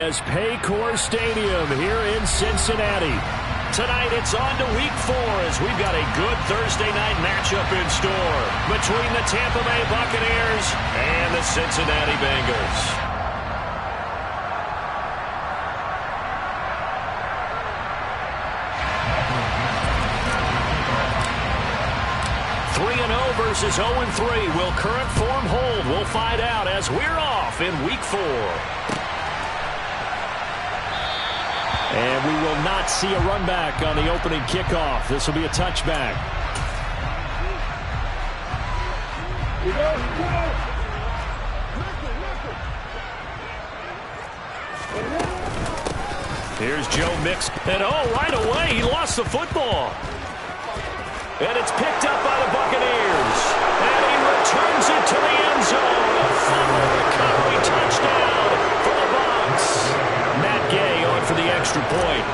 As Paycor Stadium here in Cincinnati. Tonight it's on to Week 4 as we've got a good Thursday night matchup in store between the Tampa Bay Buccaneers and the Cincinnati Bengals. Three 3-0 versus 0-3. Will current form hold? We'll find out as we're off in Week 4. And we will not see a run back on the opening kickoff. This will be a touchback. Here's Joe Mixon. And right away, he lost the football. And it's picked up by the Buccaneers. And he returns it to the end zone. A fumble recovery touchdown for the Bucs. Matt Gay on for the extra point.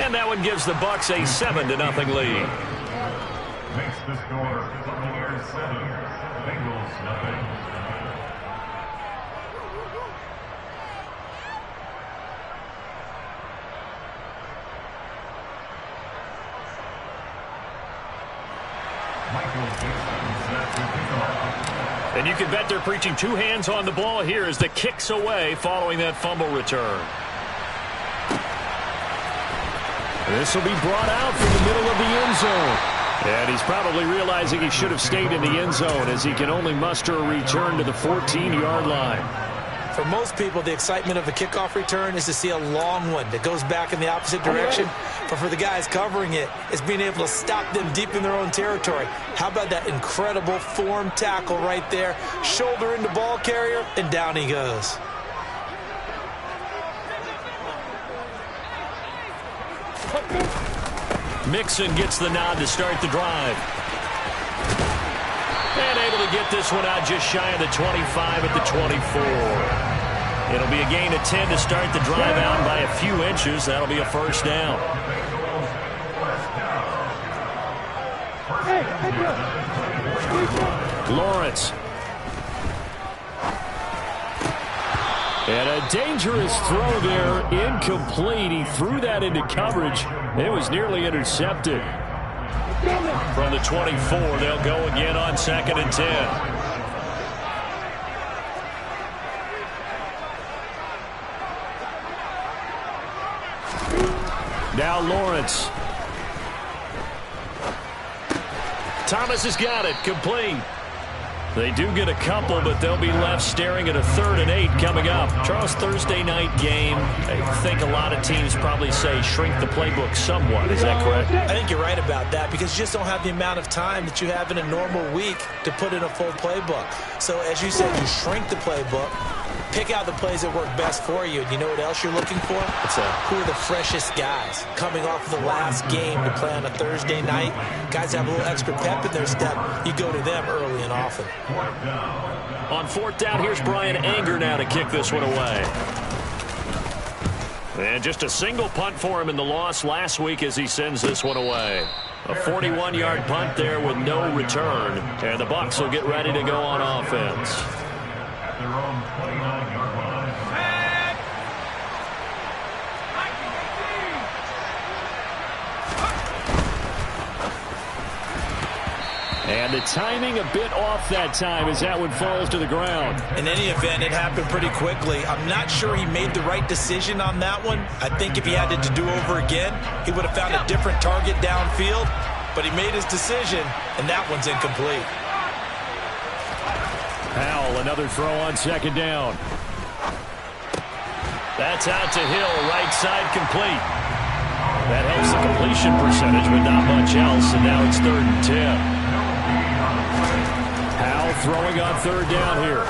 And that one gives the Bucs a 7-0 lead. Makes the score Buccaneers 7, Bengals nothing. And you can bet they're preaching two hands on the ball here as the kick's away following that fumble return. This will be brought out from the middle of the end zone. And he's probably realizing he should have stayed in the end zone as he can only muster a return to the 14-yard line. For most people, the excitement of a kickoff return is to see a long one that goes back in the opposite direction. But for the guys covering it, it's being able to stop them deep in their own territory. How about that incredible form tackle right there? Shoulder into ball carrier, and down he goes. Mixon gets the nod to start the drive. And able to get this one out just shy of the 25 at the 24. It'll be a gain of 10 to start the drive out by a few inches. That'll be a first down. Lawrence. And a dangerous throw there, incomplete. He threw that into coverage. It was nearly intercepted. From the 24, they'll go again on 2nd and 10. Now Lawrence. Thomas has got it, complete. They do get a couple, but they'll be left staring at a 3rd and 8 coming up. Charles, Thursday night game. I think a lot of teams probably say shrink the playbook somewhat. Is that correct? I think you're right about that because you just don't have the amount of time that you have in a normal week to put in a full playbook. So as you said, you shrink the playbook, pick out the plays that work best for you. And you know what else you're looking for? Who are the freshest guys coming off of the last game to play on a Thursday night? Guys have a little extra pep in their step. You go to them early and often. On 4th down, here's Brian Anger now to kick this one away. And just a single punt for him in the loss last week as he sends this one away. A 41-yard punt there with no return. And the Bucs will get ready to go on offense. At their own 29-yard line. And the timing a bit off that time as that one falls to the ground. In any event, it happened pretty quickly. I'm not sure he made the right decision on that one. I think if he had to do over again, he would have found a different target downfield. But he made his decision, and that one's incomplete. Powell, another throw on 2nd down. That's out to Hill, right side complete. That helps the completion percentage, but not much else, and now it's 3rd and 10. Powell throwing on 3rd down here.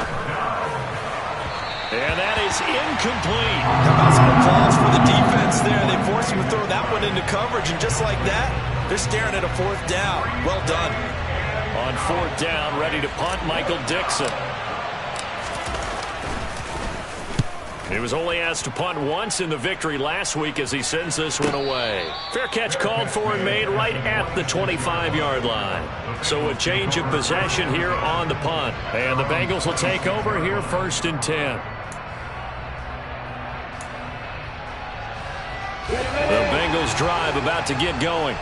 And that is incomplete. How about some applause for the defense there? They forced him to throw that one into coverage, and just like that, they're staring at a 4th down. Well done. On 4th down, ready to punt, Michael Dixon. He was only asked to punt once in the victory last week as he sends this one away. Fair catch called for and made right at the 25-yard line. So a change of possession here on the punt. And the Bengals will take over here 1st and 10. The Bengals drive about to get going.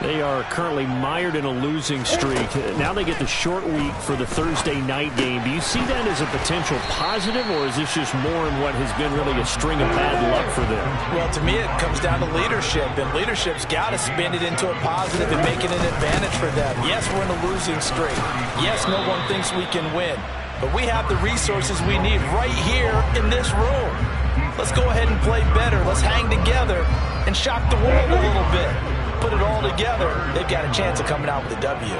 They are currently mired in a losing streak. Now they get the short week for the Thursday night game. Do you see that as a potential positive, or is this just more in what has been really a string of bad luck for them? Well, to me, it comes down to leadership, and leadership's got to spin it into a positive and make it an advantage for them. Yes, we're in a losing streak. Yes, no one thinks we can win, but we have the resources we need right here in this room. Let's go ahead and play better. Let's hang together and shock the world a little bit. Put it all together, they've got a chance of coming out with a W.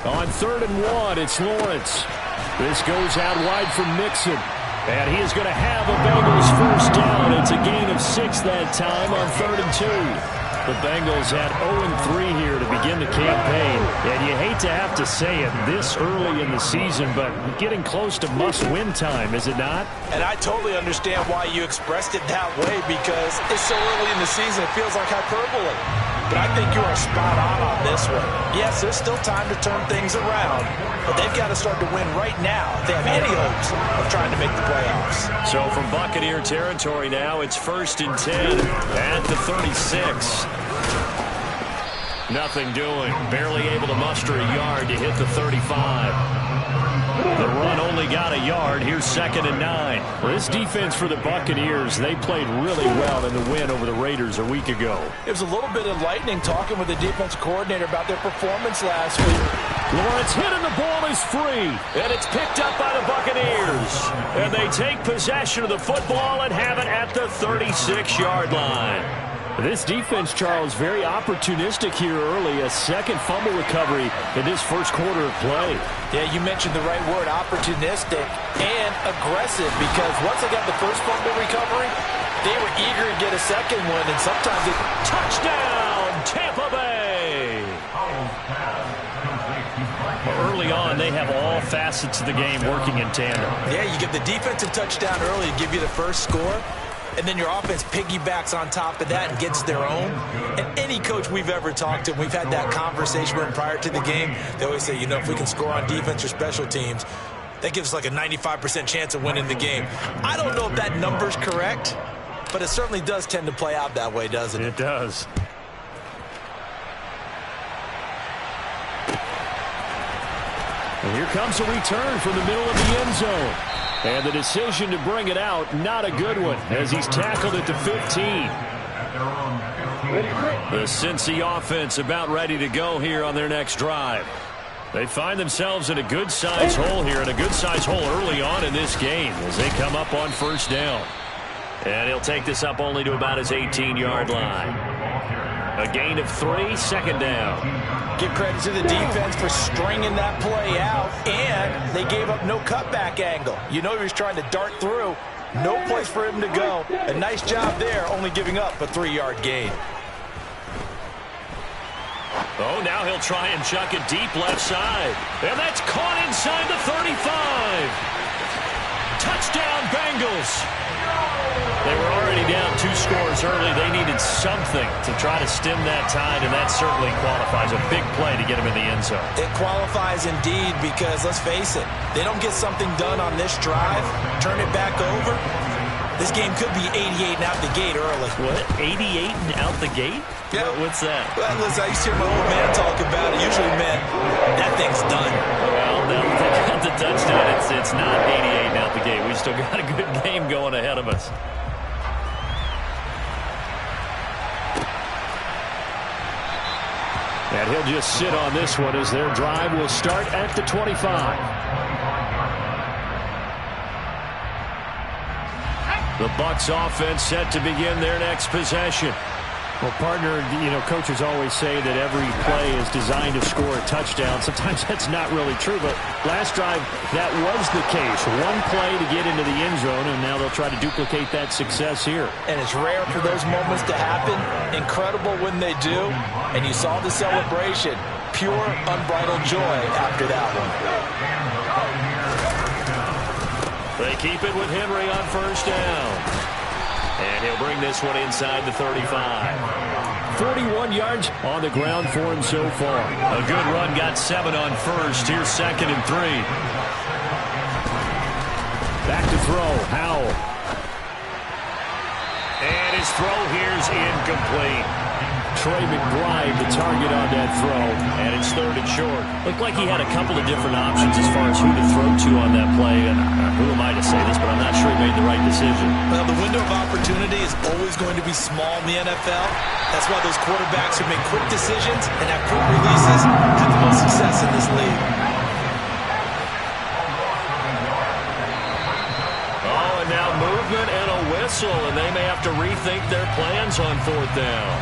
On 3rd and 1, it's Lawrence. This goes out wide from Mixon. And he is going to have a Bengals first down. It's a gain of 6 that time on 3rd and 2. The Bengals had 0-3 here to begin the campaign. And you hate to have to say it this early in the season, but getting close to must-win time, is it not? And I totally understand why you expressed it that way, because it's so early in the season, it feels like hyperbole. But I think you are spot on this one. Yes, there's still time to turn things around, but they've got to start to win right now if they have any hopes of trying to make the playoffs. So from Buccaneer territory now, it's 1st and 10 at the 36. Nothing doing. Barely able to muster a yard to hit the 35. The run only got a yard. Here's 2nd and 9. Well, this defense for the Buccaneers, they played really well in the win over the Raiders a week ago. It was a little bit enlightening talking with the defense coordinator about their performance last week. Lawrence hit and the ball is free. And it's picked up by the Buccaneers. And they take possession of the football and have it at the 36-yard line. This defense, Charles, very opportunistic here early. A second fumble recovery in this first quarter of play. Yeah, you mentioned the right word, opportunistic and aggressive, because once they got the first fumble recovery, they were eager to get a second one, and sometimes it... Touchdown, Tampa Bay! Early on, they have all facets of the game working in tandem. Yeah, you get the defensive touchdown early to give you the first score, and then your offense piggybacks on top of that and gets their own. And any coach we've ever talked to, we've had that conversation with them prior to the game, they always say, you know, if we can score on defense or special teams, that gives us like a 95% chance of winning the game. I don't know if that number's correct, but it certainly does tend to play out that way, doesn't it? It does. And here comes a return from the middle of the end zone. And the decision to bring it out, not a good one, as he's tackled at the 15. The Cincy offense about ready to go here on their next drive. They find themselves in a good-sized hole here, and a good-sized hole early on in this game as they come up on 1st down. And he'll take this up only to about his 18-yard line. A gain of 3, 2nd down. Give credit to the defense for stringing that play out, and they gave up no cutback angle. You know he was trying to dart through. No place for him to go. A nice job there, only giving up a 3-yard gain. Oh, now he'll try and chuck it deep left side. And that's caught inside the 35. Touchdown, Bengals. They were already down 2 scores early. They needed something to try to stem that tide, and that certainly qualifies. A big play to get him in the end zone. It qualifies indeed, because let's face it, they don't get something done on this drive, turn it back over, this game could be 88 and out the gate early. What? 88 and out the gate? Yeah. What's that? Well, listen, I used to hear my old man talk about it. Usually meant that thing's done. Well, now that they got the touchdown, it's not 88 and out the gate. We still got a good game going ahead of us. And he'll just sit on this one as their drive will start at the 25. The Bucs offense set to begin their next possession. Well, partner, you know, coaches always say that every play is designed to score a touchdown. Sometimes that's not really true, but last drive, that was the case. One play to get into the end zone, and now they'll try to duplicate that success here. And it's rare for those moments to happen. Incredible when they do. And you saw the celebration. pure, unbridled joy after that one. They keep it with Henry on first down. And he'll bring this one inside the 35. 41 yards on the ground for him so far. A good run, got 7 on first. Here's 2nd and 3. Back to throw, Howell. And his throw here's incomplete. Trey McBride, the target on that throw. And it's 3rd and short. Looked like he had a couple of different options as far as who to throw to on that play. And who am I to say this, but I'm not sure he made the right decision. Well, the window of opportunity is always going to be small in the NFL. That's why those quarterbacks who make quick decisions and have quick releases have the most success in this league. Oh, and now movement and a whistle, and they may have to rethink their plans on 4th down.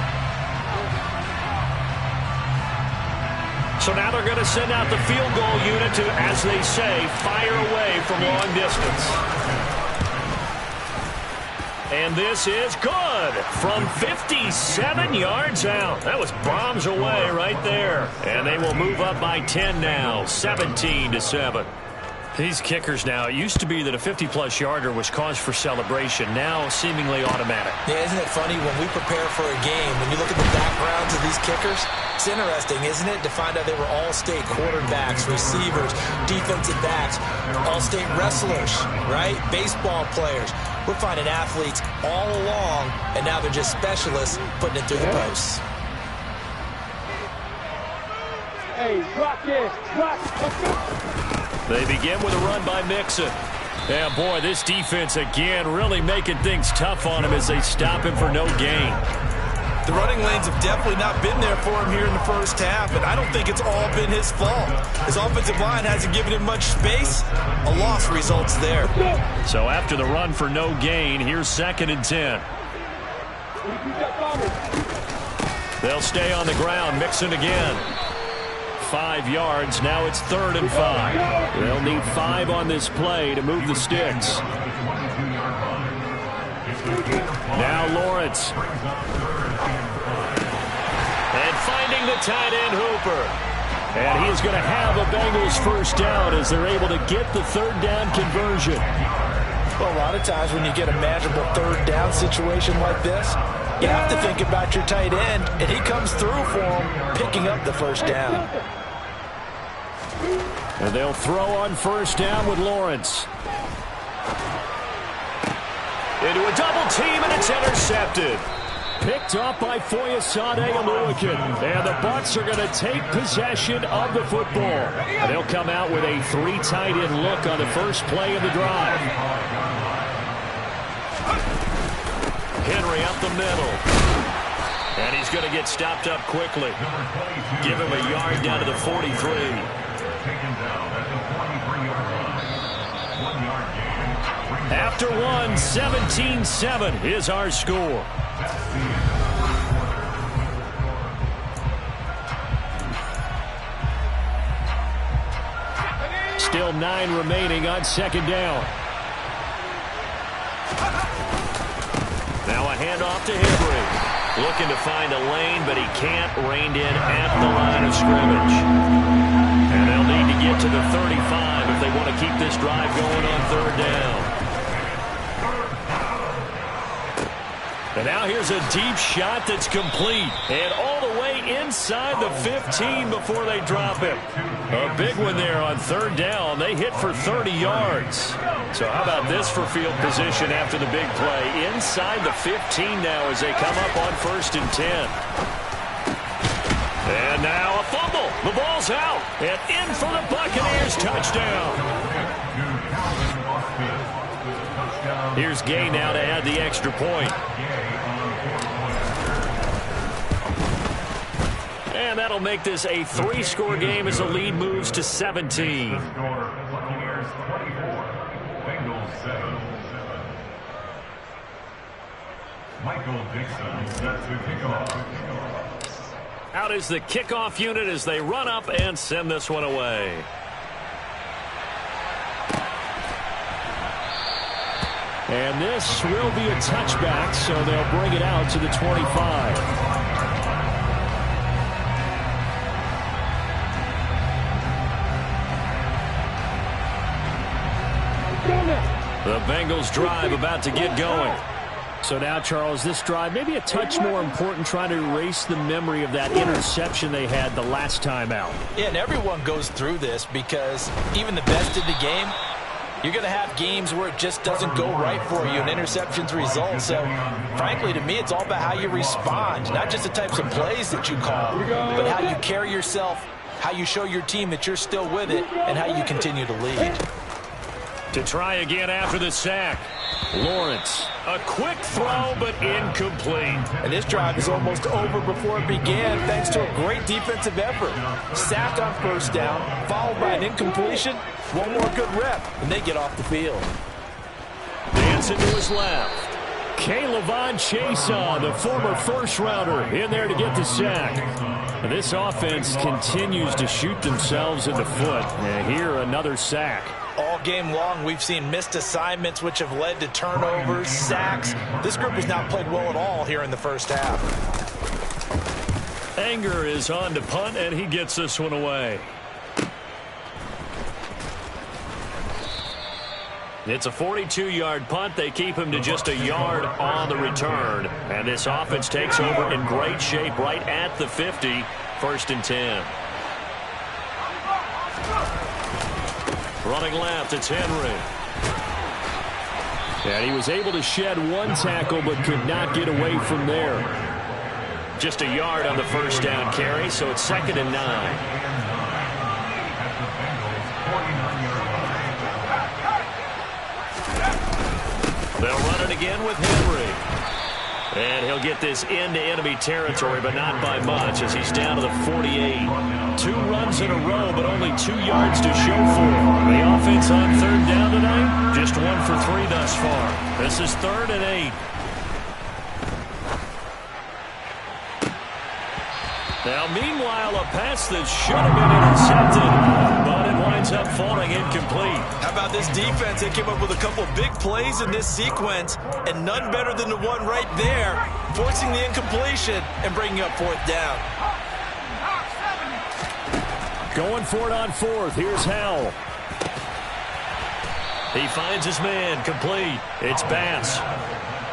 So now they're going to send out the field goal unit to, as they say, fire away from long distance. And this is good from 57 yards out. That was bombs away right there. And they will move up by 10 now, 17-7. These kickers now, it used to be that a 50-plus yarder was cause for celebration. Now seemingly automatic. Yeah, isn't it funny when we prepare for a game, when you look at the backgrounds of these kickers, it's interesting, isn't it, to find out they were all-state quarterbacks, receivers, defensive backs, all-state wrestlers, right? Baseball players. We're finding athletes all along, and now they're just specialists putting it through the posts. Hey, drop this. Drop. Let's go. They begin with a run by Mixon. Yeah, boy, this defense again really making things tough on him as they stop him for no gain. The running lanes have definitely not been there for him here in the first half, and I don't think it's all been his fault. His offensive line hasn't given him much space. A loss results there. So after the run for no gain, here's 2nd and 10. They'll stay on the ground. Mixon again. 5 yards. Now it's 3rd and 5. They'll need 5 on this play to move the sticks. Now Lawrence. And finding the tight end Hooper. And he's going to have a Bengals first down as they're able to get the 3rd down conversion. Well, a lot of times when you get a manageable 3rd down situation like this, you have to think about your tight end, and he comes through for him, picking up the first down. And they'll throw on first down with Lawrence. Into a double team, and it's intercepted. Picked up by Foyesade Oluwakin. And the Bucs are going to take possession of the football. And they'll come out with a 3 tight end look on the first play of the drive. Henry up the middle. And he's going to get stopped up quickly. Give him a yard down to the 43. Taken down at the 43-yard line. 1 yard gain. After one, 17-7 is our score. Still 9 remaining on 2nd down. Now a handoff to Henry. Looking to find a lane, but he can't. Reined in at the line of scrimmage. And they'll need to get to the 35 if they want to keep this drive going on 3rd down. And now here's a deep shot that's complete. And all the way inside the 15 before they drop him. A big one there on 3rd down. They hit for 30 yards. So how about this for field position after the big play? Inside the 15 now as they come up on 1st and 10. And now a fumble. The ball's out. And in for the Buccaneers touchdown. Here's Gay now to add the extra point. And that'll make this a 3-score game as the lead moves to 17. Buccaneers 24, Bengals 7. Michael Dixon set to kick off. Out is the kickoff unit as they run up and send this one away. And this will be a touchback, so they'll bring it out to the 25. The Bengals drive about to get going. So now, Charles, this drive maybe a touch more important, trying to erase the memory of that interception they had the last time out. Yeah, and everyone goes through this because even the best in the game, you're going to have games where it just doesn't go right for you and interceptions result. So, frankly, to me, it's all about how you respond, not just the types of plays that you call, but how you carry yourself, how you show your team that you're still with it, and how you continue to lead. To try again after the sack, Lawrence. A quick throw, but incomplete. And this drive is almost over before it began thanks to a great defensive effort. Sacked on first down, followed by an incompletion. One more good rep, and they get off the field. Dancing to his left. K'Lavon Chaisson, the former first-rounder, in there to get the sack. And this offense continues to shoot themselves in the foot. And here, another sack. All game long, we've seen missed assignments, which have led to turnovers, sacks. This group has not played well at all here in the first half. Anger is on to punt, and he gets this one away. It's a 42-yard punt. They keep him to just a yard on the return. And this offense takes over in great shape right at the 50, 1st and 10. Running left, it's Henry. And he was able to shed one tackle but could not get away from there. Just a yard on the first down carry, so it's 2nd and 9. They'll run it again with Henry. And he'll get this into enemy territory, but not by much as he's down to the 48. 2 runs in a row, but only 2 yards to show for him. The offense on 3rd down tonight, just 1 for 3 thus far. This is 3rd and 8. Now, meanwhile, a pass that should have been intercepted, but it winds up falling incomplete. How about this defense? They came up with a couple of big plays in this sequence, and none better than the one right there, forcing the incompletion and bringing up 4th down. Going for it on 4th. Here's Howell. He finds his man, complete. It's Bass.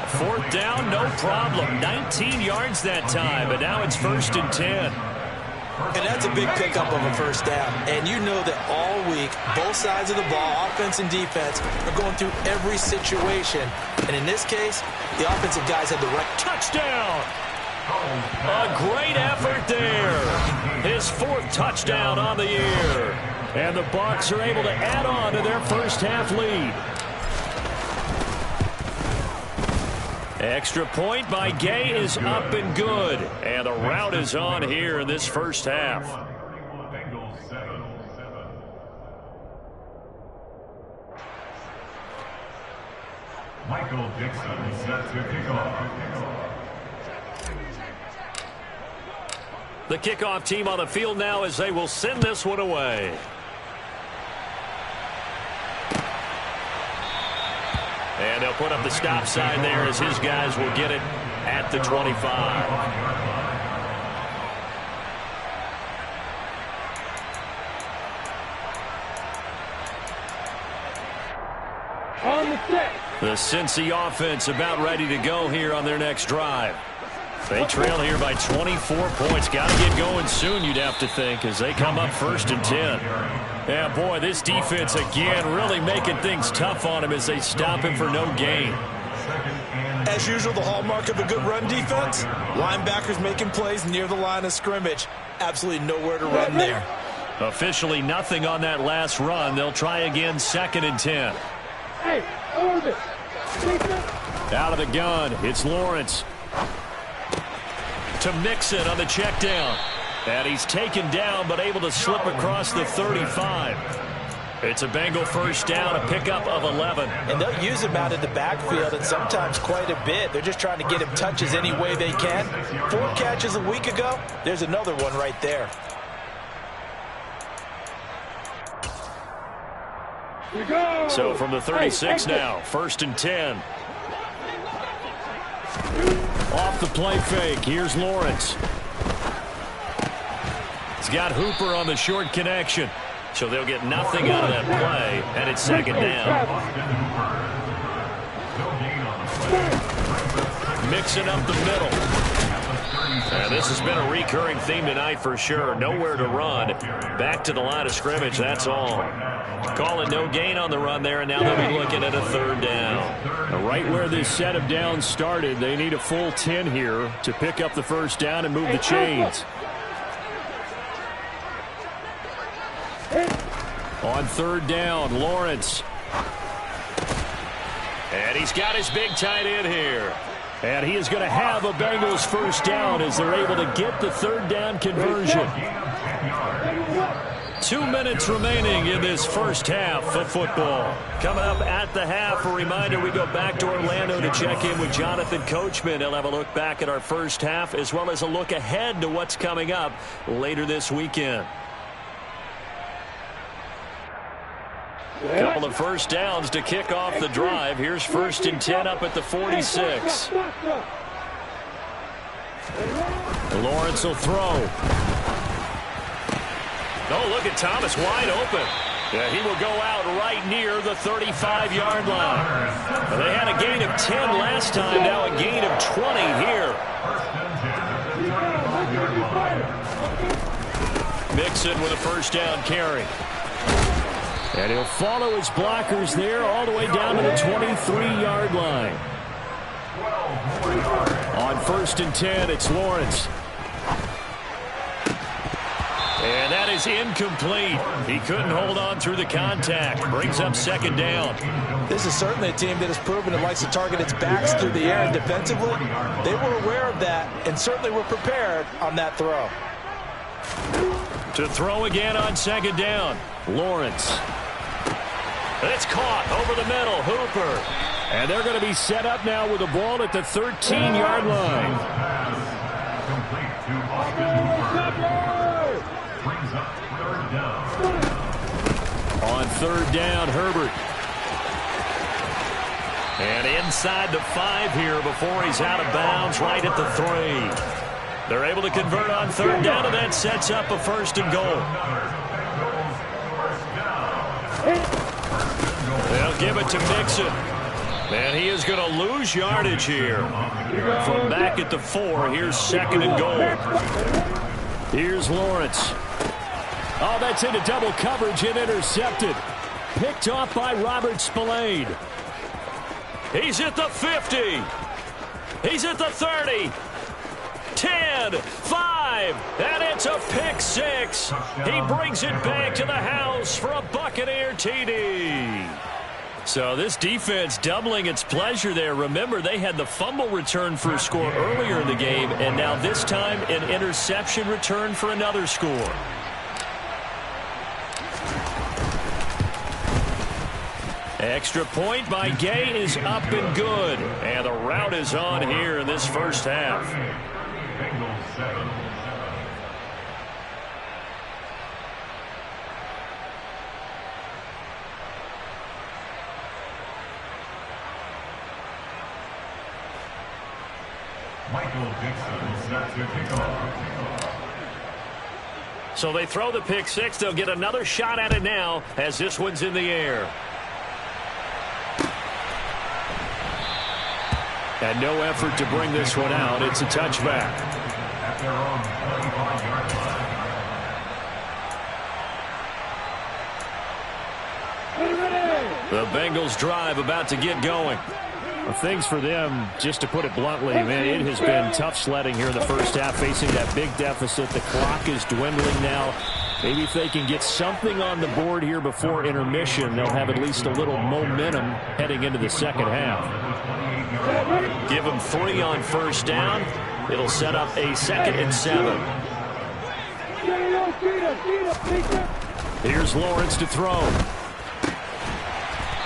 4th down, no problem. 19 yards that time, but now it's 1st and 10. And that's a big pickup of a first down. And you know that all week, both sides of the ball, offense and defense, are going through every situation. And in this case, the offensive guys had the right touchdown. A great effort there. His 4th touchdown on the year. And the Bucs are able to add on to their first half lead. Extra point by Gay is up and good. And the rout is on here in this first half. Michael Dixon set to kick off. The kickoff team on the field now as they will send this one away. And they'll put up the stop sign there as his guys will get it at the 25. On the set. The Cincy offense about ready to go here on their next drive. They trail here by 24 points. Got to get going soon, you'd have to think, as they come up 1st and 10. Yeah, boy, this defense again really making things tough on him as they stop him for no gain. As usual, the hallmark of a good run defense, linebackers making plays near the line of scrimmage. Absolutely nowhere to run there. Officially nothing on that last run. They'll try again 2nd and 10. Hey, over it. Out of the gun, it's Lawrence. To Mixon on the check down. And he's taken down but able to slip across the 35. It's a Bengal first down, a pickup of 11. And they'll use him out in the backfield and sometimes quite a bit. They're just trying to get him touches any way they can. 4 catches a week ago. There's another one right there. So from the 36 now, 1st and 10. Off the play fake, here's Lawrence. He's got Hooper on the short connection. So they'll get nothing out of that play, and it's 2nd down. mixing up the middle. And this has been a recurring theme tonight for sure. Nowhere to run. Back to the line of scrimmage, that's all. Calling no gain on the run there, and now they'll be looking at a 3rd down. Right where this set of downs started, they need a full 10 here to pick up the 1st down and move the chains. On 3rd down, Lawrence. And he's got his big tight end here. And he is going to have a Bengals 1st down as they're able to get the 3rd down conversion. 2 minutes remaining in this first half of football. Coming up at the half, a reminder, we go back to Orlando to check in with Jonathan Coachman. He'll have a look back at our first half as well as a look ahead to what's coming up later this weekend. Couple of 1st downs to kick off the drive. Here's 1st and 10 up at the 46. Lawrence will throw. Oh, look at Thomas wide open. Yeah, he will go out right near the 35-yard line. They had a gain of 10 last time, now a gain of 20 here. Mixon with a 1st down carry. And he'll follow his blockers there all the way down to the 23-yard line. On 1st and 10, it's Lawrence. And that is incomplete. He couldn't hold on through the contact. Brings up 2nd down. This is certainly a team that has proven it likes to target its backs through the air, and defensively, they were aware of that and certainly were prepared on that throw. To throw again on 2nd down. Lawrence. It's caught over the middle. Hooper. And they're going to be set up now with the ball at the 13-yard line. On 3rd down, Herbert. And inside the 5 here before he's out of bounds, right at the 3. They're able to convert on 3rd down, and that sets up a 1st and goal. They'll give it to Mixon. And he is going to lose yardage here. From back at the 4, here's 2nd and goal. Here's Lawrence. Oh, that's into double coverage and intercepted. Picked off by Robert Spillane. He's at the 50. He's at the 30. 10, 5, and it's a pick 6. He brings it back to the house for a Buccaneer TD. So this defense doubling its pleasure there. Remember, they had the fumble return for a score earlier in the game, and now this time an interception return for another score. Extra point by Gay is up and good. And the route is on here in this first half. So they throw the pick 6. They'll get another shot at it now as this one's in the air. And no effort to bring this one out. It's a touchback. The Bengals drive about to get going. Well, things for them, just to put it bluntly, man, it has been tough sledding here in the first half, facing that big deficit. The clock is dwindling now. Maybe if they can get something on the board here before intermission, they'll have at least a little momentum heading into the second half. Give them 3 on first down. It'll set up a 2nd and 7. Here's Lawrence to throw.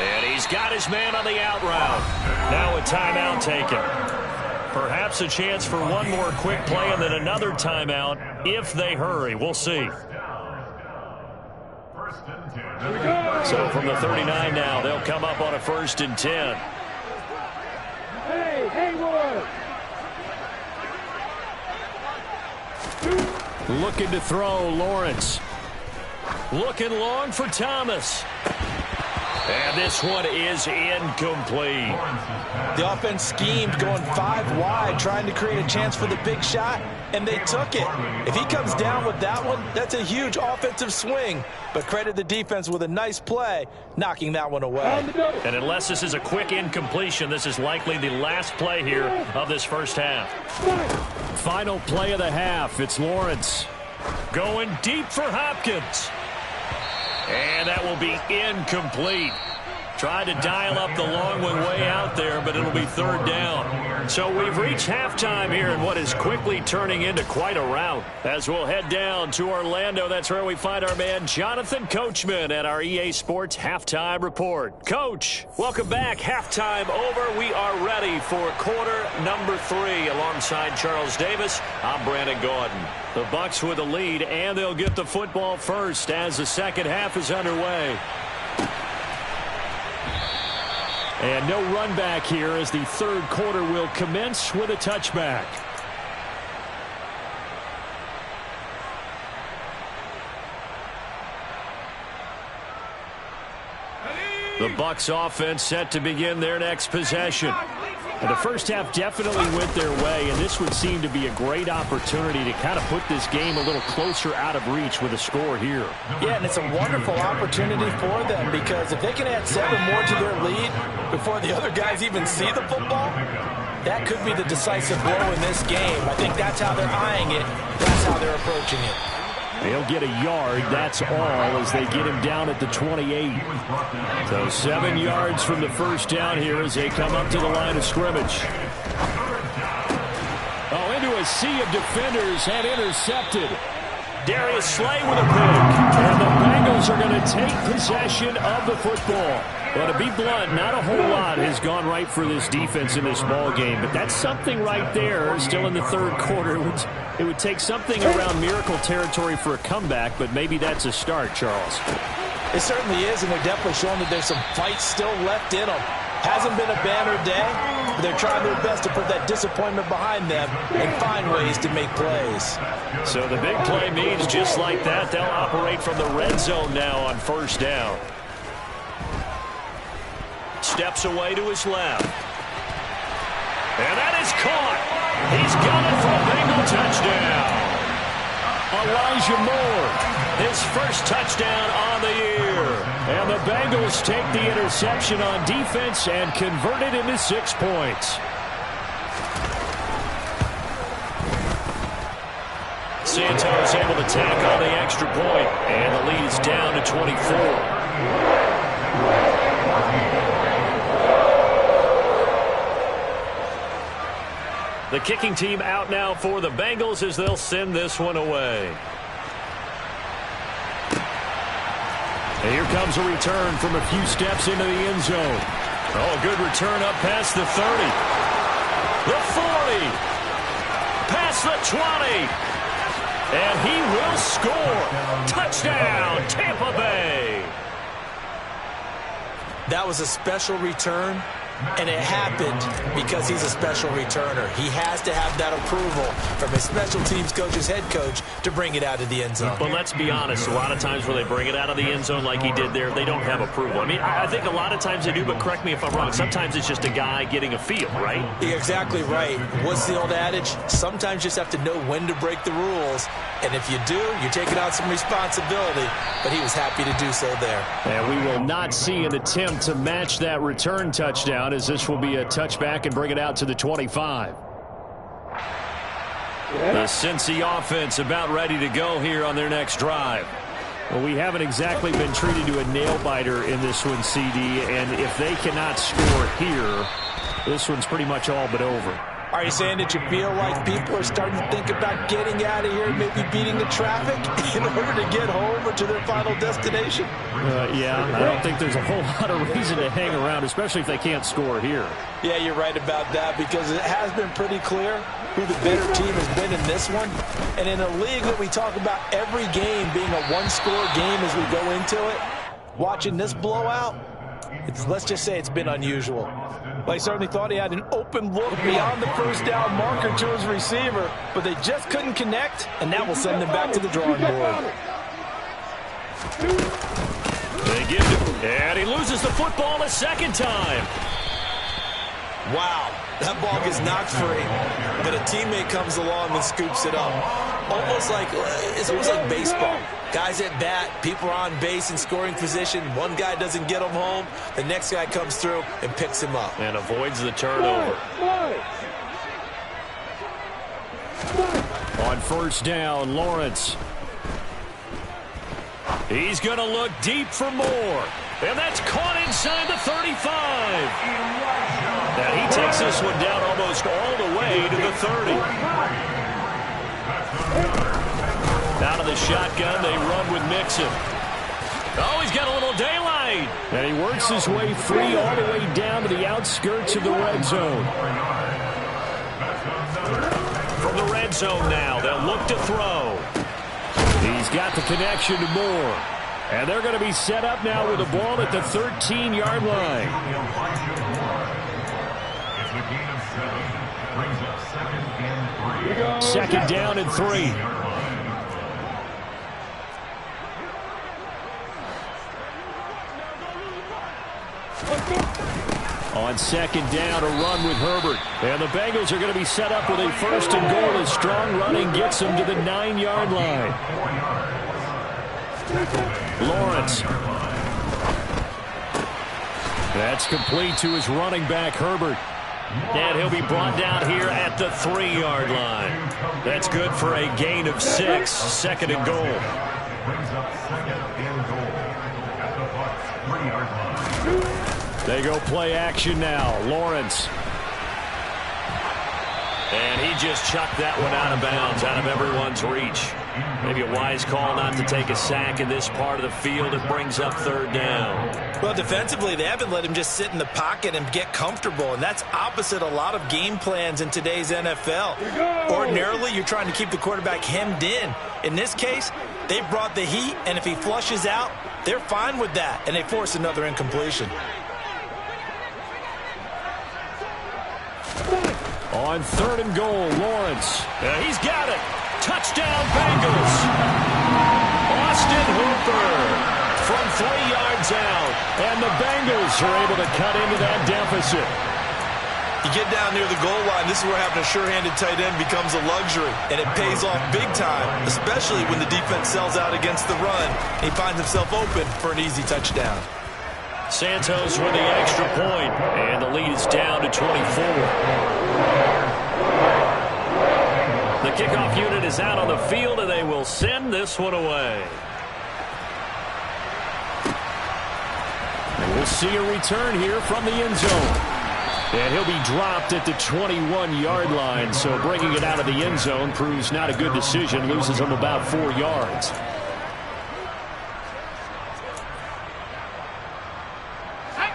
And he's got his man on the out route. Now a timeout taken. Perhaps a chance for one more quick play and then another timeout if they hurry. We'll see. So from the 39 now, they'll come up on a 1st and 10. Hey, Haywood! Looking to throw, Lawrence. Looking long for Thomas. And this one is incomplete. The offense schemed going 5 wide, trying to create a chance for the big shot, and they took it. If he comes down with that one, that's a huge offensive swing. But credit the defense with a nice play, knocking that one away. And unless this is a quick incompletion, this is likely the last play here of this first half. Final play of the half. It's Lawrence. Going deep for Hopkins. And that will be incomplete. Tried to dial up the long one way out there, but it'll be third down. So we've reached halftime here in what is quickly turning into quite a rout. As we'll head down to Orlando, that's where we find our man Jonathan Coachman at our EA Sports Halftime Report. Coach, welcome back. Halftime over. We are ready for quarter number 3. Alongside Charles Davis, I'm Brandon Gordon. The Bucs with the lead, and they'll get the football first as the second half is underway. And no run back here as the third quarter will commence with a touchback. The Bucs offense set to begin their next possession. And the first half definitely went their way, and this would seem to be a great opportunity to kind of put this game a little closer out of reach with a score here. Yeah, and it's a wonderful opportunity for them because if they can add 7 more to their lead before the other guys even see the football, that could be the decisive blow in this game. I think that's how they're eyeing it. That's how they're approaching it. They'll get a yard, that's all, as they get him down at the 28. So 7 yards from the first down here as they come up to the line of scrimmage. Oh, into a sea of defenders and intercepted. Darius Slay with a pick. And the Bengals are going to take possession of the football. Well, to be blunt, not a whole lot has gone right for this defense in this ball game, but that's something right there. Still in the third quarter, it would take something around miracle territory for a comeback, but maybe that's a start, Charles. It certainly is, and they're definitely showing that there's some fight still left in them. Hasn't been a banner day, but they're trying their best to put that disappointment behind them and find ways to make plays. So the big play means just like that, they'll operate from the red zone now on first down. Steps away to his left. And that is caught. He's got it for a Bengal touchdown. Elijah Moore, his first touchdown on the year. And the Bengals take the interception on defense and convert it into 6 points. Santos able to tack on the extra point, and the lead is down to 24. The kicking team out now for the Bengals as they'll send this one away. And here comes a return from a few steps into the end zone. Oh, good return up past the 30. The 40. Past the 20. And he will score. Touchdown, Tampa Bay. That was a special return, and it happened because he's a special returner. He has to have that approval from his special teams coach, his head coach, to bring it out of the end zone. But let's be honest, a lot of times when they bring it out of the end zone like he did there, they don't have approval. I mean, I think a lot of times they do, but correct me if I'm wrong. Sometimes it's just a guy getting a feel, right? You're exactly right. What's the old adage? Sometimes you just have to know when to break the rules. And if you do, you're taking on some responsibility. But he was happy to do so there. And we will not see an attempt to match that return touchdown, as this will be a touchback and bring it out to the 25. The Cincy offense about ready to go here on their next drive. Well, we haven't exactly been treated to a nail-biter in this one, CD. And if they cannot score here, this one's pretty much all but over. Are you saying that you feel like people are starting to think about getting out of here and maybe beating the traffic in order to get home or to their final destination? Yeah, I don't think there's a whole lot of reason to hang around, especially if they can't score here. Yeah, you're right about that, because it has been pretty clear who the better team has been in this one. And in a league that we talk about every game being a one-score game as we go into it, watching this blowout, let's just say it's been unusual. Well, he certainly thought he had an open look beyond the first down marker to his receiver, but they just couldn't connect, and that will send them back to the drawing board. They give it, and he loses the football a second time. Wow, that ball gets knocked free, but a teammate comes along and scoops it up. It's almost like baseball. Guys at bat, people are on base in scoring position. One guy doesn't get him home. The next guy comes through and picks him up. And avoids the turnover. On first down, Lawrence. He's going to look deep for more. And that's caught inside the 35. And he takes this one down almost all the way to the 30. Out of the shotgun, they run with Mixon. Oh, he's got a little daylight. And he works his way free all the way down to the outskirts of the red zone. From the red zone now, they'll look to throw. He's got the connection to Moore. And they're going to be set up now with the ball at the 13-yard line. Second down and 3. On second down, a run with Herbert. And the Bengals are going to be set up with a first and goal as strong running gets them to the 9-yard line. Lawrence. That's complete to his running back, Herbert. And he'll be brought down here at the 3-yard line. That's good for a gain of 6. Second and goal. Brings up second and goal at the Bucs 3-yard line. They go play action now. Lawrence. And he just chucked that one out of bounds, out of everyone's reach. Maybe a wise call not to take a sack in this part of the field. It brings up third down. Well, defensively, they haven't let him just sit in the pocket and get comfortable, and that's opposite a lot of game plans in today's NFL. Ordinarily, you're trying to keep the quarterback hemmed in. In this case, they brought the heat, and if he flushes out, they're fine with that, and they force another incompletion. On third and goal, Lawrence. He's got it. Touchdown, Bengals. Austin Hooper from 3 yards out. And the Bengals are able to cut into that deficit. You get down near the goal line, this is where having a sure-handed tight end becomes a luxury, and it pays off big time, especially when the defense sells out against the run. He finds himself open for an easy touchdown. Santos with the extra point, and the lead is down to 24. The kickoff unit is out on the field, and they will send this one away. And we'll see a return here from the end zone. And he'll be dropped at the 21-yard line, so bringing it out of the end zone proves not a good decision, loses him about 4 yards.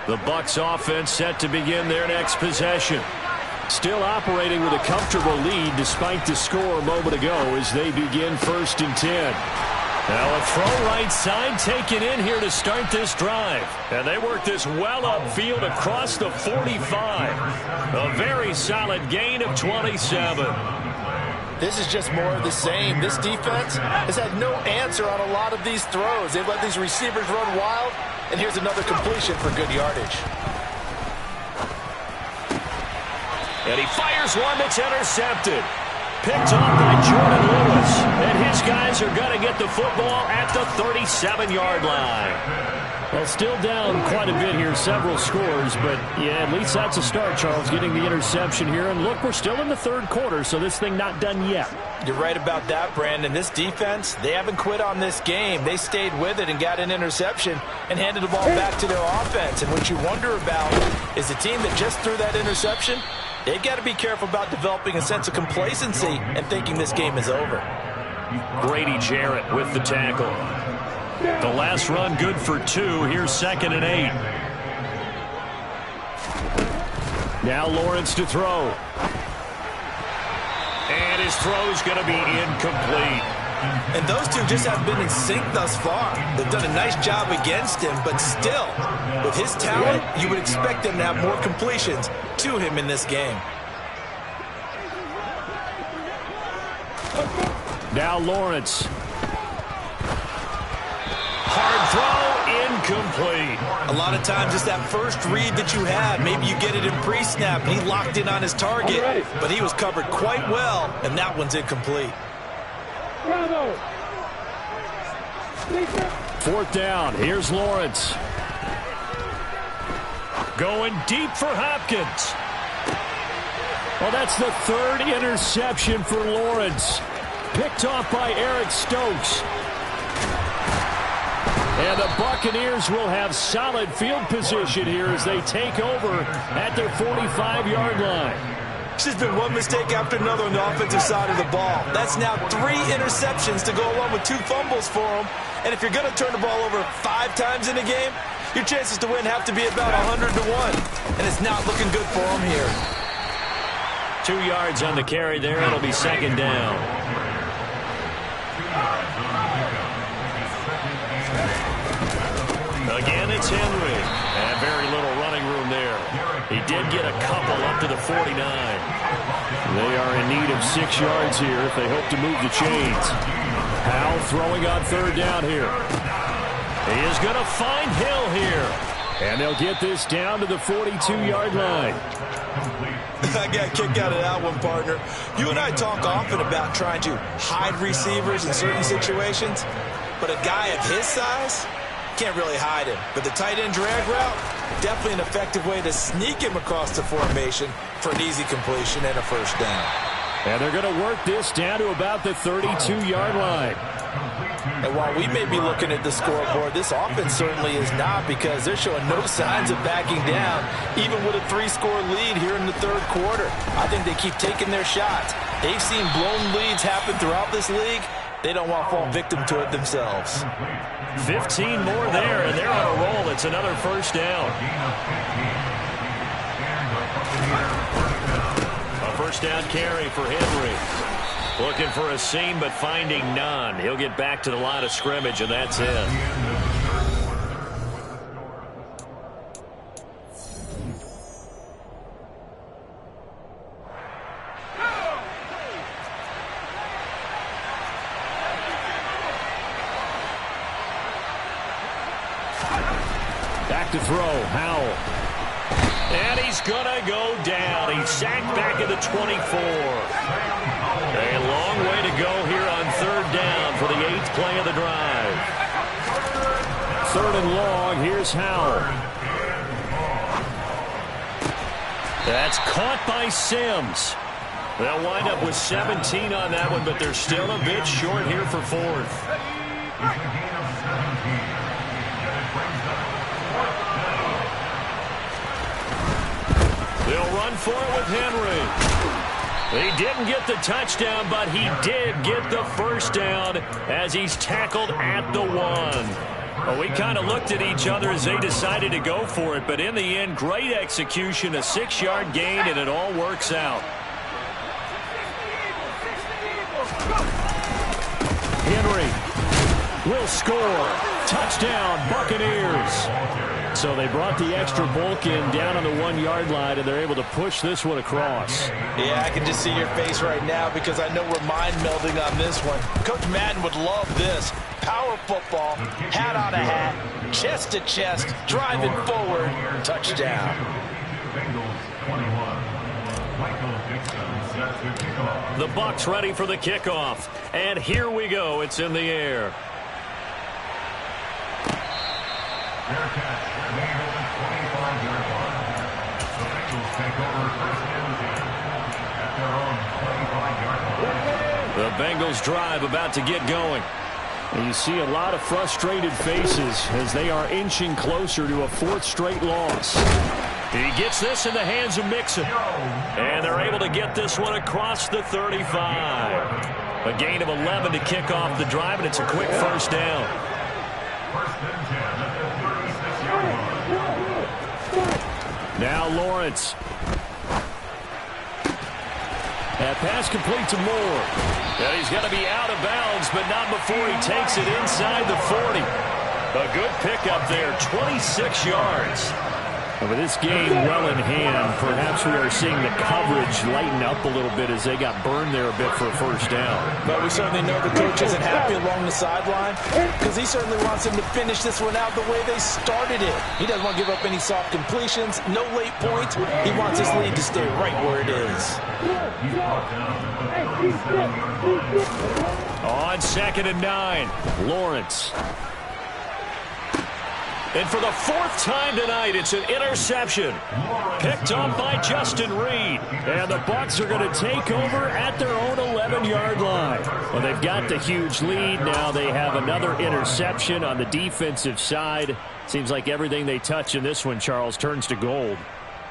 The Bucs offense set to begin their next possession. Still operating with a comfortable lead despite the score a moment ago as they begin first and 10. Now a throw right side taken in here to start this drive. And they work this well upfield across the 45. A very solid gain of 27. This is just more of the same. This defense has had no answer on a lot of these throws. They've let these receivers run wild, and here's another completion for good yardage. And he fires one that's intercepted. Picked off by Jordan Lewis. And his guys are going to get the football at the 37-yard line. Well, still down quite a bit here, several scores, but yeah, at least that's a start, Charles, getting the interception here. And look, we're still in the third quarter, so this thing not done yet. You're right about that, Brandon. This defense, they haven't quit on this game. They stayed with it and got an interception and handed the ball back to their offense. And what you wonder about is the team that just threw that interception, they've got to be careful about developing a sense of complacency and thinking this game is over. Grady Jarrett with the tackle. The last run good for 2. Here's 2nd and 8. Now Lawrence to throw. And his throw's going to be incomplete. And those two just haven't been in sync thus far. They've done a nice job against him, but still, with his talent, you would expect him to have more completions to him in this game. Now Lawrence. Hard throw, lot of times it's that first read that you have. Maybe you get it in pre-snap, and he locked in on his target. But he was covered quite well, and that one's incomplete. Fourth down. Here's Lawrence. Going deep for Hopkins. Well, that's the third interception for Lawrence. Picked off by Eric Stokes. And the Buccaneers will have solid field position here as they take over at their 45-yard line. It's just been one mistake after another on the offensive side of the ball. That's now 3 interceptions to go along with 2 fumbles for them. And if you're going to turn the ball over 5 times in a game, your chances to win have to be about 100 to 1. And it's not looking good for them here. 2 yards on the carry there. It'll be second down. Again, it's Henry. And very little running room there. He did get a couple up to the 49. They are in need of 6 yards here if they hope to move the chains. Howell throwing on third down here. He is going to find Hill here. And they'll get this down to the 42-yard line. I got a kick out of that one, partner. You and I talk often about trying to hide receivers in certain situations, but a guy of his size can't really hide him. But the tight end drag route, definitely an effective way to sneak him across the formation for an easy completion and a first down. And they're going to work this down to about the 32-yard line. And while we may be looking at the scoreboard, this offense certainly is not, because they're showing no signs of backing down, even with a 3-score lead here in the third quarter. I think they keep taking their shots. They've seen blown leads happen throughout this league. They don't want to fall victim to it themselves. 15 more there, and they're on a roll. It's another first down. A first down carry for Henry. Looking for a seam, but finding none. He'll get back to the line of scrimmage, and that's it. Back to throw, Howell. And he's going to go down. He's sacked back at the 24. A long way to go here on third down for the 8th play of the drive. Third and long, here's Howell. That's caught by Sims. They'll wind up with 17 on that one, but they're still a bit short here for 4th. They'll run for it with Henry. He didn't get the touchdown, but he did get the first down as he's tackled at the 1. Well, we kind of looked at each other as they decided to go for it, but in the end, great execution, a 6-yard gain, and it all works out. Henry will score. Touchdown, Buccaneers. So they brought the extra bulk in down on the 1-yard line, and they're able to push this one across. Yeah, I can just see your face right now because I know we're mind melding on this one. Coach Madden would love this. Power football, hat on a hat, chest to chest, driving forward, touchdown. The Bucs ready for the kickoff. And here we go. It's in the air. The Bengals drive about to get going. And you see a lot of frustrated faces as they are inching closer to a 4th straight loss. He gets this in the hands of Mixon. And they're able to get this one across the 35. A gain of 11 to kick off the drive, and it's a quick first down. Now Lawrence. That pass complete to Moore. And he's going to be out of bounds, but not before he takes it inside the 40. A good pickup there, 26 yards. And with this game well in hand, perhaps we are seeing the coverage lighten up a little bit as they got burned there a bit for a first down. But we certainly know the coach isn't happy along the sideline because he certainly wants them to finish this one out the way they started it. He doesn't want to give up any soft completions, no late points. He wants his lead to stay right where it is. On 2nd and 9, Lawrence. And for the 4th time tonight, it's an interception. Picked up by Justin Reed. And the Bucs are going to take over at their own 11-yard line. Well, they've got the huge lead. Now they have another interception on the defensive side. Seems like everything they touch in this one, Charles, turns to gold.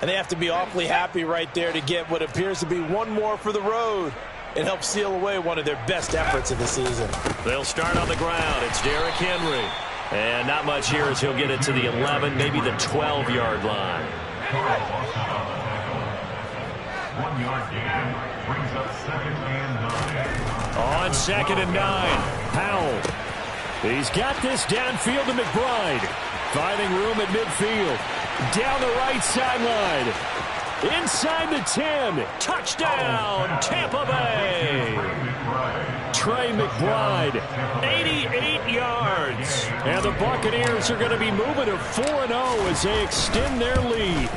And they have to be awfully happy right there to get what appears to be one more for the road. It helps seal away one of their best efforts of the season. They'll start on the ground. It's Derrick Henry. And not much here as he'll get it to the 11, maybe the 12-yard line. 1 yard gain brings up 2nd and 9. On 2nd and 9, Powell. He's got this downfield to McBride. Finding room at midfield. Down the right sideline. Inside the 10. touchdown, Tampa Bay. Trey McBride, 88 yards. And the Buccaneers are going to be moving to 4-0 as they extend their lead.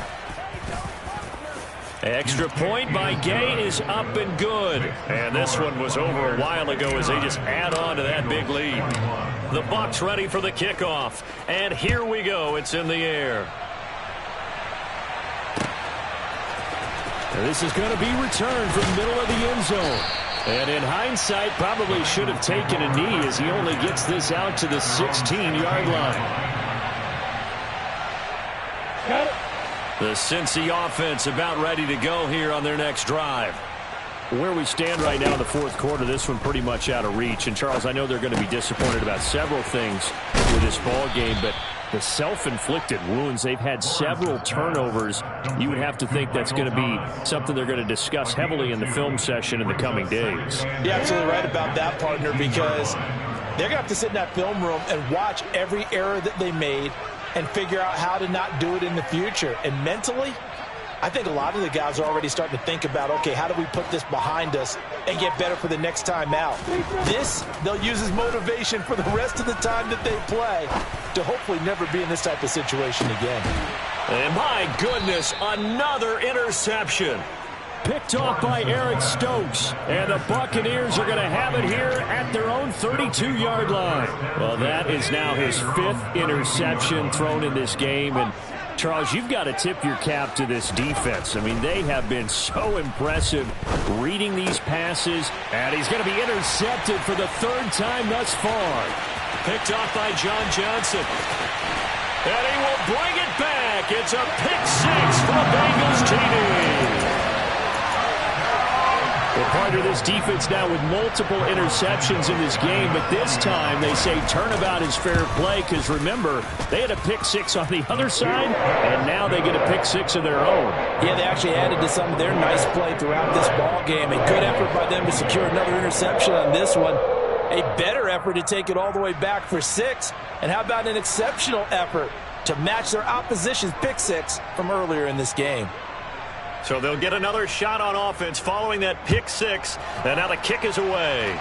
Extra point by Gay is up and good. And this one was over a while ago as they just add on to that big lead. The Bucs ready for the kickoff. And here we go. It's in the air. And this is going to be returned from the middle of the end zone. And in hindsight, probably should have taken a knee as he only gets this out to the 16-yard line. The Cincy offense about ready to go here on their next drive. Where we stand right now in the 4th quarter, this one pretty much out of reach. And, Charles, I know they're going to be disappointed about several things with this ball game, but the self-inflicted wounds, they've had several turnovers. You would have to think that's going to be something they're going to discuss heavily in the film session in the coming days. You're absolutely right about that, partner, because they're going to have to sit in that film room and watch every error that they made and figure out how to not do it in the future. And mentally, I think a lot of the guys are already starting to think about, okay, how do we put this behind us and get better for the next time out? This, they'll use as motivation for the rest of the time that they play to hopefully never be in this type of situation again. And my goodness, another interception. Picked off by Eric Stokes. And the Buccaneers are going to have it here at their own 32-yard line. Well, that is now his 5th interception thrown in this game. And Charles, you've got to tip your cap to this defense. I mean, they have been so impressive reading these passes. And he's going to be intercepted for the 3rd time thus far. Picked off by John Johnson. And he will bring it back. It's a pick-6 for the Bengals TD. Well, partner, this defense now with multiple interceptions in this game, but this time they say turnabout is fair play because, remember, they had a pick-6 on the other side, and now they get a pick-6 of their own. Yeah, they actually added to some of their nice play throughout this ball game. A good effort by them to secure another interception on this one. A better effort to take it all the way back for 6. And how about an exceptional effort to match their opposition's pick-6 from earlier in this game? So they'll get another shot on offense following that pick-6. And now the kick is away.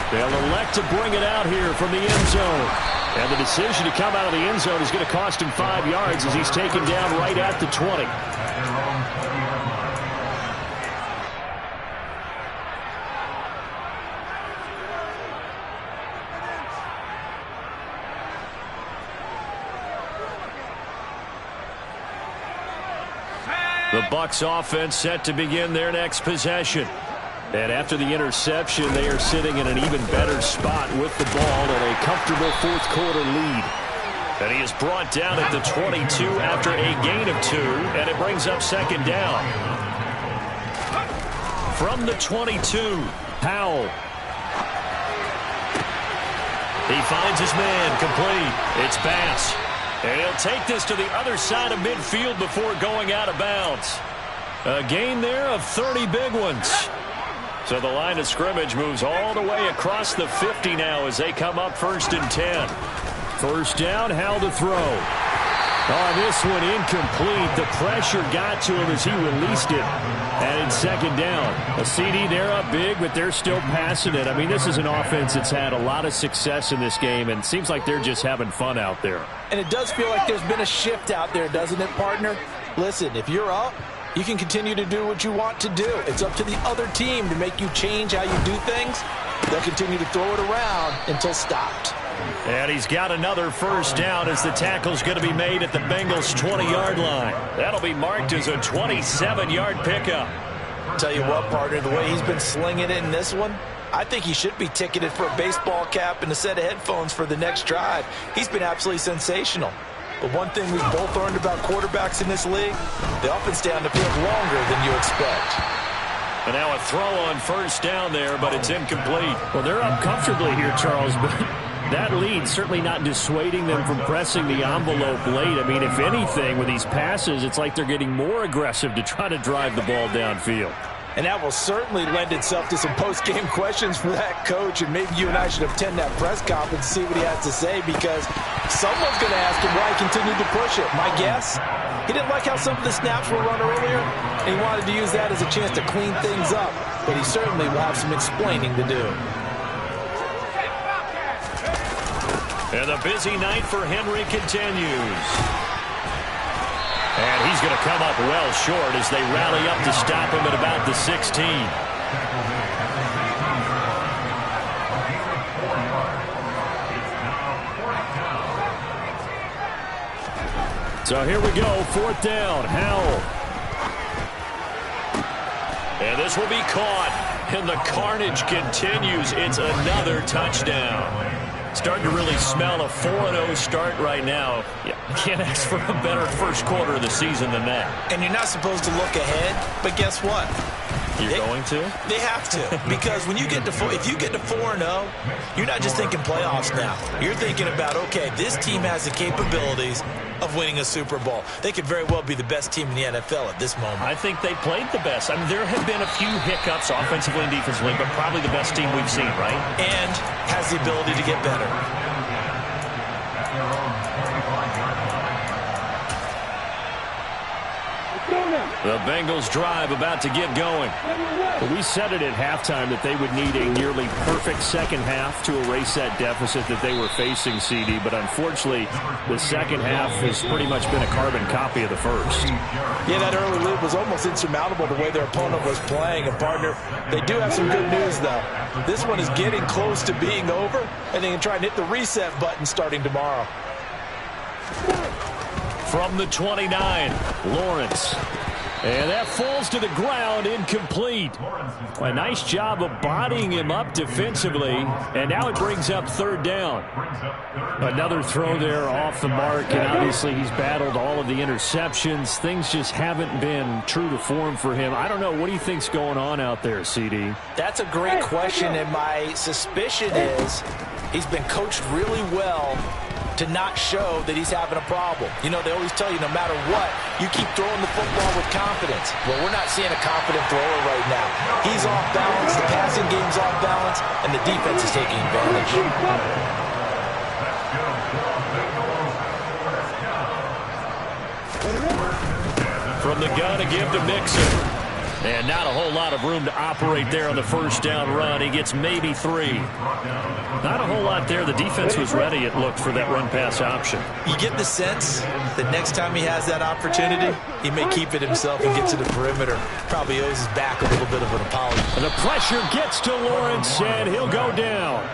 They'll elect to bring it out here from the end zone. And the decision to come out of the end zone is going to cost him 5 yards as he's taken down right at the 20. The Bucs offense set to begin their next possession. And after the interception, they are sitting in an even better spot with the ball and a comfortable 4th quarter lead. And he is brought down at the 22 after a gain of 2, and it brings up 2nd down. From the 22, Powell. He finds his man, complete. It's Bass. And he'll take this to the other side of midfield before going out of bounds. A gain there of 30 big ones. So the line of scrimmage moves all the way across the 50 now as they come up 1st and 10. First down, Howell to throw. On this one, incomplete. The pressure got to him as he released it. And it's second down. A CD, they're up big, but they're still passing it. I mean, this is an offense that's had a lot of success in this game, and it seems like they're just having fun out there. And it does feel like there's been a shift out there, doesn't it, partner? Listen, if you're up, you can continue to do what you want to do. It's up to the other team to make you change how you do things. They'll continue to throw it around until stopped. And he's got another first down as the tackle's going to be made at the Bengals' 20-yard line. That'll be marked as a 27-yard pickup. Tell you what, partner, the way he's been slinging it in this one, I think he should be ticketed for a baseball cap and a set of headphones for the next drive. He's been absolutely sensational. But one thing we've both learned about quarterbacks in this league, they often stay on the field longer than you expect. And now a throw on first down there, but it's incomplete. Well, they're up comfortably here, Charles, but that lead certainly not dissuading them from pressing the envelope late. I mean, if anything, with these passes, it's like they're getting more aggressive to try to drive the ball downfield. And that will certainly lend itself to some post-game questions for that coach, and maybe you and I should attend that press conference and see what he has to say, because someone's going to ask him why he continued to push it. My guess, he didn't like how some of the snaps were run earlier, and he wanted to use that as a chance to clean things up, but he certainly will have some explaining to do. And the busy night for Henry continues. And he's going to come up well short as they rally up to stop him at about the 16. So here we go, fourth down, Howell. And this will be caught. And the carnage continues. It's another touchdown. Starting to really smell a 4-0 start right now. Yeah, can't ask for a better first quarter of the season than that. And you're not supposed to look ahead, but guess what? You're going to? They have to, because when you get to if you get to 4-0, you're not just thinking playoffs now. You're thinking about, okay, this team has the capabilities of winning a Super Bowl. They could very well be the best team in the NFL at this moment. I think they played the best. I mean, there have been a few hiccups offensively and defensively, but probably the best team we've seen, right? And has the ability to get better. The Bengals drive about to get going. We said it at halftime that they would need a nearly perfect second half to erase that deficit that they were facing, CD. But unfortunately, the second half has pretty much been a carbon copy of the first. Yeah, that early lead was almost insurmountable the way their opponent was playing. And, partner, they do have some good news, though. This one is getting close to being over, and they can try and hit the reset button starting tomorrow. From the 29, Lawrence. And that falls to the ground, incomplete. A nice job of bodying him up defensively, and now it brings up third down. Another throw there off the mark, and obviously he's battled all of the interceptions. Things just haven't been true to form for him. I don't know. What do you think's going on out there, CD? That's a great question, and my suspicion is he's been coached really well to not show that he's having a problem. You know, they always tell you no matter what, you keep throwing the football with confidence. Well, we're not seeing a confident thrower right now. He's off balance, the passing game's off balance, and the defense is taking advantage. From the gun, a give to Mixon. And not a whole lot of room to operate there on the first down run. He gets maybe 3. Not a whole lot there. The defense was ready, it looked, for that run-pass option. You get the sense that next time he has that opportunity, he may keep it himself and get to the perimeter. Probably owes his back a little bit of an apology. And the pressure gets to Lawrence, and he'll go down.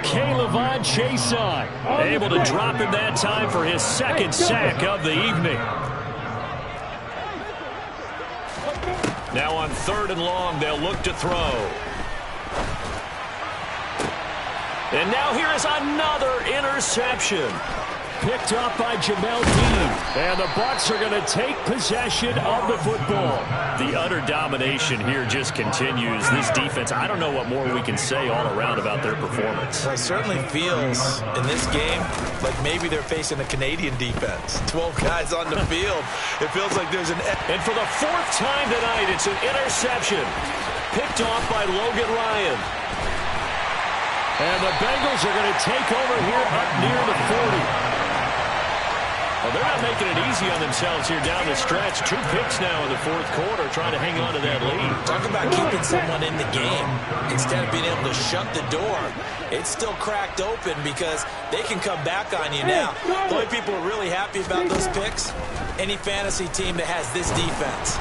K'Lavon Chaisson able to drop him that time for his second sack of the evening. Now on third and long, they'll look to throw. And now here is another interception. Picked up by Jamel Dean. And the Bucs are going to take possession of the football. The utter domination here just continues. This defense, I don't know what more we can say all around about their performance. It certainly feels in this game like maybe they're facing a Canadian defense. 12 guys on the field. It feels like there's an... And for the fourth time tonight, it's an interception. Picked off by Logan Ryan. And the the Bengals are going to take over here up near the 40. Well, they're not making it easy on themselves here down the stretch. 2 picks now in the fourth quarter, trying to hang on to that lead. Talk about keeping someone in the game. Instead of being able to shut the door, it's still cracked open because they can come back on you now. The only people who are really happy about those picks, any fantasy team that has this defense.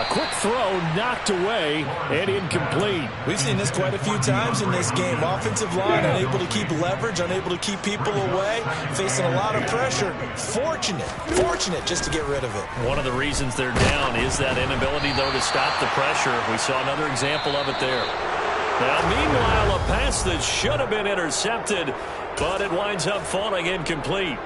Quick throw knocked away and incomplete. We've seen this quite a few times in this game. Offensive line unable to keep leverage, unable to keep people away, facing a lot of pressure. Fortunate just to get rid of it. One of the reasons they're down is that inability, though, to stop the pressure. We saw another example of it there. Now, meanwhile, a pass that should have been intercepted, but it winds up falling incomplete.